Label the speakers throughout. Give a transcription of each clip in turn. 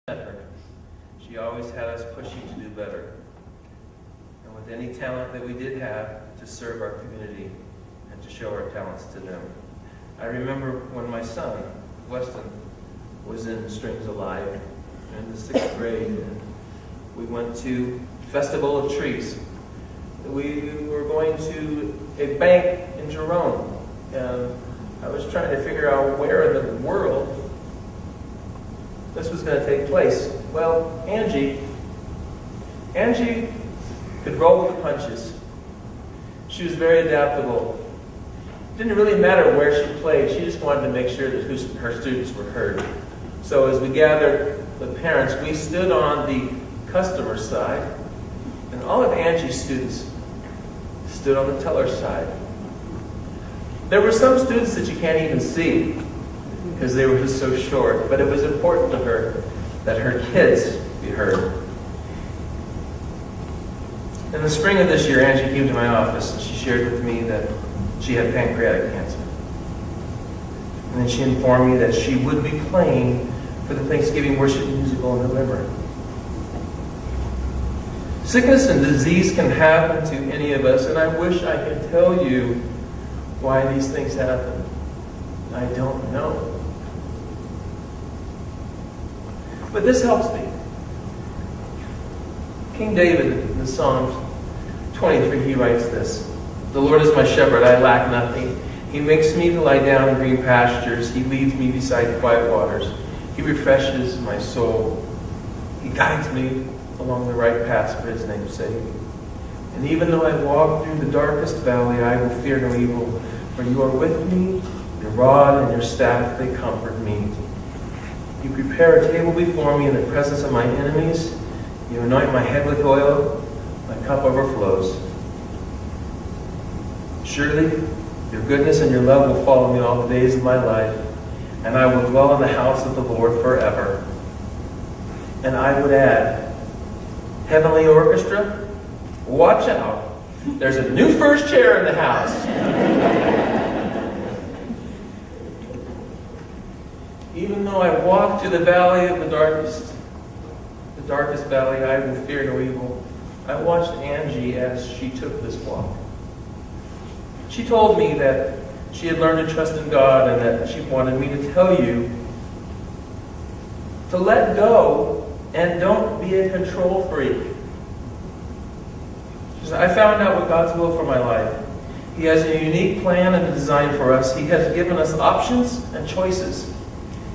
Speaker 1: her. She always had us pushing to do better. And with any talent that we did have, to serve our community and to show our talents to them. I remember when my son, Weston, was in Strings Alive in the 6th grade, and we went to Festival of Trees. We were going to a bank in Jerome, and I was trying to figure out where in the world this was going to take place. Well, Angie could roll with the punches. She was very adaptable. It didn't really matter where she played. She just wanted to make sure that her students were heard. So as we gathered the parents, we stood on the customer side, and all of Angie's students stood on the teller side. There were some students that you can't even see because they were just so short, but it was important to her that her kids be heard. In the spring of this year, Angie came to my office and she shared with me that she had pancreatic cancer. And then she informed me that she would be playing for the Thanksgiving Worship Musical in November. Sickness and disease can happen to any of us, and I wish I could tell you why these things happen. I don't know. But this helps me. King David, in the Psalms 23, he writes this: "The Lord is my shepherd, I lack nothing. He makes me to lie down in green pastures. He leads me beside quiet waters. He refreshes my soul. He guides me along the right paths for his name's sake. And even though I walk through the darkest valley, I will fear no evil, for you are with me. Your rod and your staff, they comfort me. You prepare a table before me in the presence of my enemies. You anoint my head with oil. My cup overflows. Surely your goodness and your love will follow me all the days of my life, and I will dwell in the house of the Lord forever." And I would add, heavenly orchestra, watch out. There's a new first chair in the house. Even though I walk through the valley of the darkest valley, I will fear no evil. I watched Angie as she took this walk. She told me that she had learned to trust in God and that she wanted me to tell you to let go and don't be a control freak. She said, "I found out what God's will for my life. He has a unique plan and a design for us. He has given us options and choices.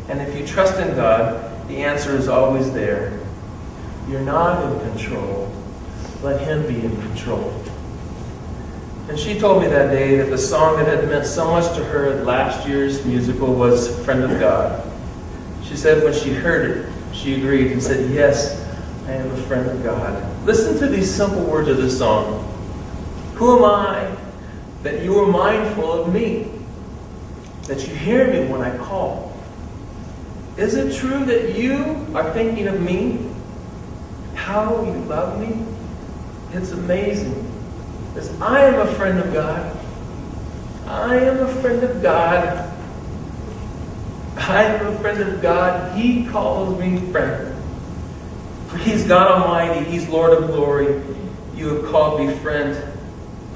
Speaker 1: And if you trust in God, the answer is always there. You're not in control. Let Him be in control." And she told me that day that the song that had meant so much to her at last year's musical was "Friend of God." She said when she heard it, she agreed and said, "Yes, I am a friend of God." Listen to these simple words of this song. "Who am I that you are mindful of me, that you hear me when I call? Is it true that you are thinking of me? How you love me? It's amazing. Because I am a friend of God. I am a friend of God. I am a friend of God. He calls me friend. For He's God Almighty. He's Lord of glory. You have called me friend.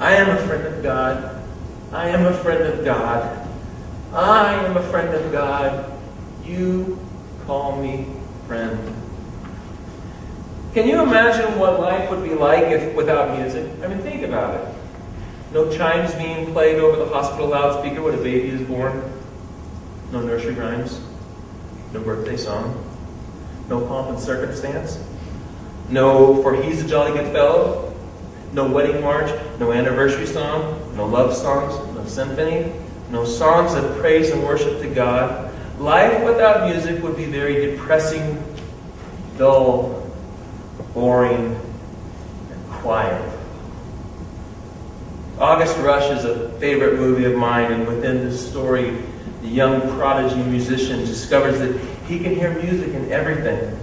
Speaker 1: I am a friend of God. I am a friend of God. I am a friend of God. You call me friend." Can you imagine what life would be like without music? I mean, think about it. No chimes being played over the hospital loudspeaker when a baby is born. No nursery rhymes. No birthday song. No pomp and circumstance. No "For He's a Jolly Good Fellow." No wedding march. No anniversary song. No love songs. No symphony. No songs of praise and worship to God. Life without music would be very depressing, dull, boring, and quiet. August Rush is a favorite movie of mine, and within this story, the young prodigy musician discovers that he can hear music in everything.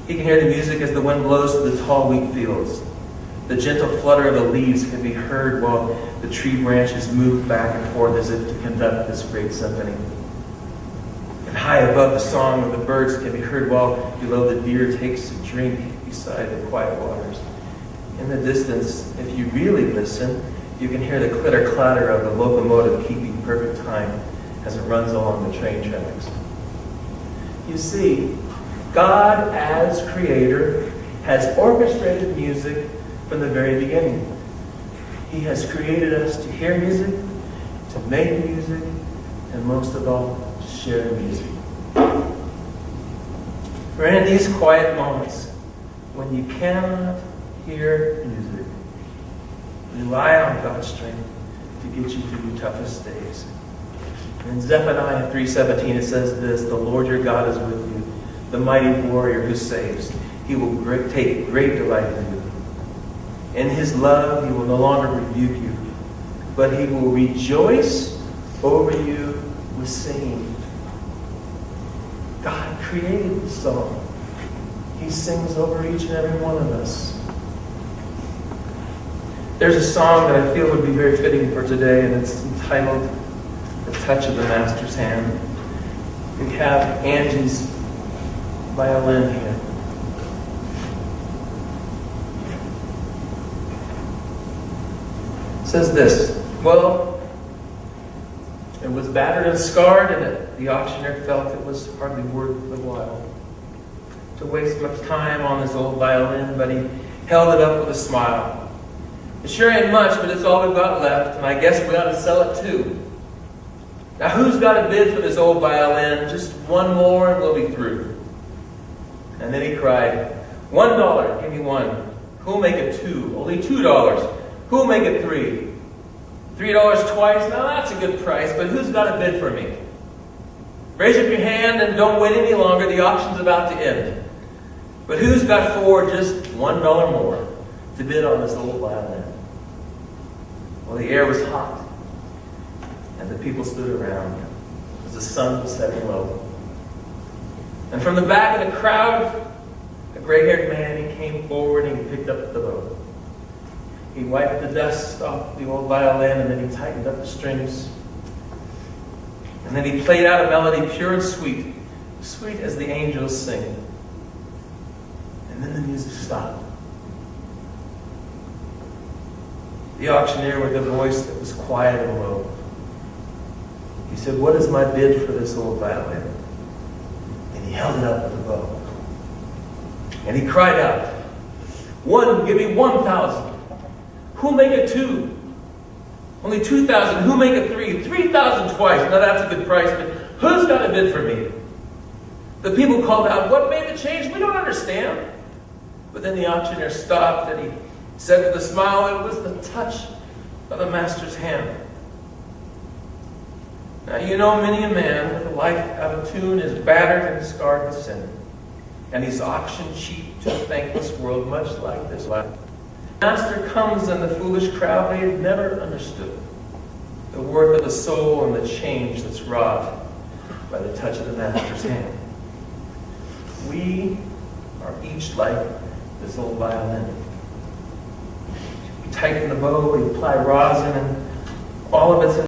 Speaker 1: He can hear the music as the wind blows through the tall wheat fields. The gentle flutter of the leaves can be heard while the tree branches move back and forth as if to conduct this great symphony. And high above the song of the birds can be heard while below the deer takes a drink beside the quiet waters. In the distance, if you really listen, you can hear the clitter-clatter of the locomotive keeping perfect time as it runs along the train tracks. You see, God as creator has orchestrated music from the very beginning. He has created us to hear music, to make music, and most of all, share music. For in these quiet moments, when you cannot hear music, rely on God's strength to get you through your toughest days. In Zephaniah 3:17 it says this, "The Lord your God is with you, the mighty warrior who saves. He will take great delight in you. In his love he will no longer rebuke you, but he will rejoice over you with singing." God created the song. He sings over each and every one of us. There's a song that I feel would be very fitting for today, and it's entitled "The Touch of the Master's Hand." We have Angie's violin here. It says this, "Well, it was battered and scarred, and the auctioneer felt it was hardly worth the while to waste much time on this old violin, but he held it up with a smile. It sure ain't much, but it's all we've got left, and I guess we ought to sell it too. Now who's got a bid for this old violin? Just one more and we'll be through." And then he cried, $1, give me one. Who'll make it $2? Only $2. Who'll make it $3? $3 twice? Now that's a good price, but who's got a bid for me? Raise up your hand and don't wait any longer. The auction's about to end. But who's got $4, just $1 more to bid on this old violin? Well, the air was hot, and the people stood around as the sun was setting low. And from the back of the crowd, a gray-haired man, he came forward and he picked up the bow. He wiped the dust off the old violin, and then he tightened up the strings. And then he played out a melody pure and sweet, sweet as the angels sing. And then the music stopped. The auctioneer, with a voice that was quiet and low, he said, "What is my bid for this old violin?" And he held it up with a bow. And he cried out, "1, give me 1,000. Who'll make it 2? Only 2,000. Who'll make it 3? 3,000 twice. Now that's a good price, but who's got a bid for me?" The people called out, "What made the change? We don't understand." But then the auctioneer stopped and he said with a smile, "It was the touch of the master's hand." Now you know many a man with a life out of tune is battered and scarred with sin, and he's auctioned cheap to a thankless world, much like this life. The master comes and the foolish crowd, they had never understood the worth of the soul and the change that's wrought by the touch of the master's hand. We are each like this old violin. We tighten the bow, we apply rosin, and all of it's in